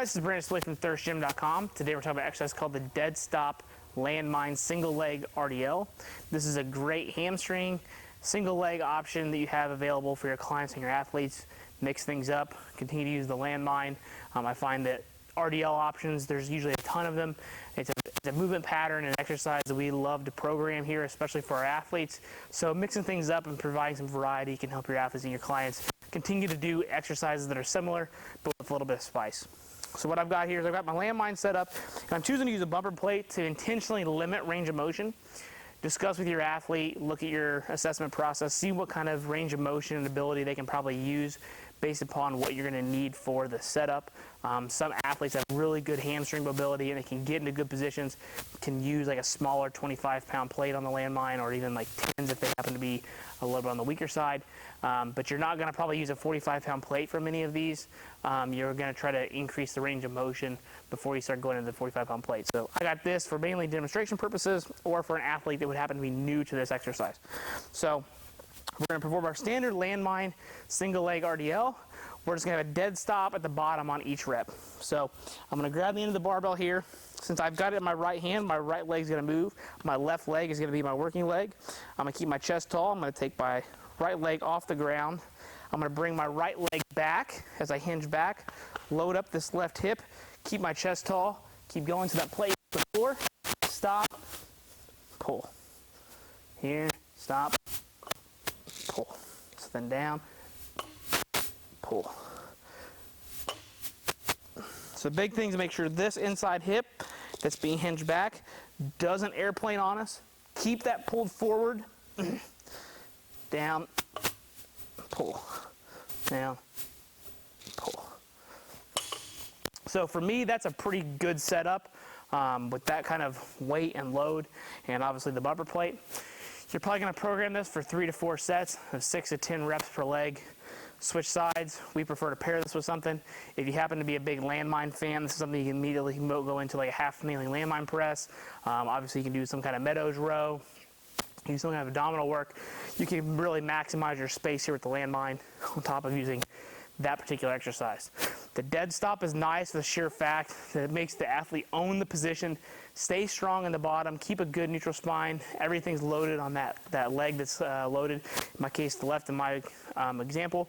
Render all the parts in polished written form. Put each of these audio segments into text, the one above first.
Hi, this is Brandon Slay from thirstgym.com. Today we're talking about an exercise called the Deadstop Landmine single leg RDL. This is a great hamstring single leg option that you have available for your clients and your athletes. Mix things up, continue to use the Landmine. I find that RDL options, there's usually a ton of them. It's a movement pattern and exercise that we love to program here, especially for our athletes. So mixing things up and providing some variety can help your athletes and your clients continue to do exercises that are similar, but with a little bit of spice. So what I've got here is I've got my Landmine set up, and I'm choosing to use a bumper plate to intentionally limit range of motion. Discuss with your athlete, look at your assessment process, see what kind of range of motion and ability they can probably use based upon what you're going to need for the setup. Some athletes have really good hamstring mobility and they can get into good positions, can use like a smaller 25-pound plate on the Landmine, or even like 10s if they happen to be a little bit on the weaker side. But you're not going to probably use a 45-pound plate for many of these. You're going to try to increase the range of motion before you start going into the 45-pound plate. So I got this for mainly demonstration purposes or for an athlete that would happen to be new to this exercise. So we're going to perform our standard Landmine single leg RDL. We're just going to have a dead stop at the bottom on each rep. So I'm going to grab the end of the barbell here. Since I've got it in my right hand, my right leg is going to move. My left leg is going to be my working leg. I'm going to keep my chest tall. I'm going to take my right leg off the ground. I'm going to bring my right leg back as I hinge back, load up this left hip, keep my chest tall, keep going to that plate before, stop, pull. Here, stop, pull. So then down, pull. So the big thing is to make sure this inside hip that's being hinged back doesn't airplane on us. Keep that pulled forward, down, pull, down, pull. So for me, that's a pretty good setup with that kind of weight and load, and obviously the bumper plate. You're probably going to program this for 3 to 4 sets of 6 to 10 reps per leg. Switch sides. We prefer to pair this with something. If you happen to be a big Landmine fan, this is something you can immediately go into, like a half kneeling Landmine press. Obviously, you can do some kind of Meadows row. You do some kind of abdominal work. You can really maximize your space here with the Landmine on top of using that particular exercise. The dead stop is nice for the sheer fact that it makes the athlete own the position, stay strong in the bottom, keep a good neutral spine. Everything's loaded on that leg that's loaded. In my case, the left in my example.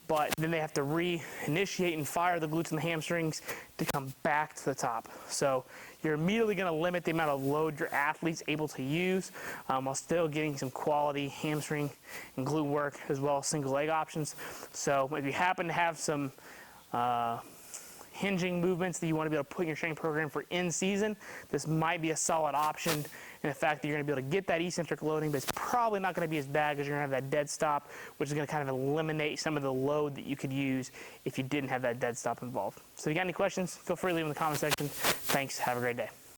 But then they have to re-initiate and fire the glutes and the hamstrings to come back to the top. So you're immediately going to limit the amount of load your athlete's able to use while still getting some quality hamstring and glute work, as well as single leg options. So if you happen to have some hinging movements that you want to be able to put in your training program for in season, this might be a solid option in the fact that you're going to be able to get that eccentric loading, but it's probably not going to be as bad because you're going to have that dead stop, which is going to kind of eliminate some of the load that you could use if you didn't have that dead stop involved. So if you got any questions, feel free to leave them in the comment section. Thanks. Have a great day.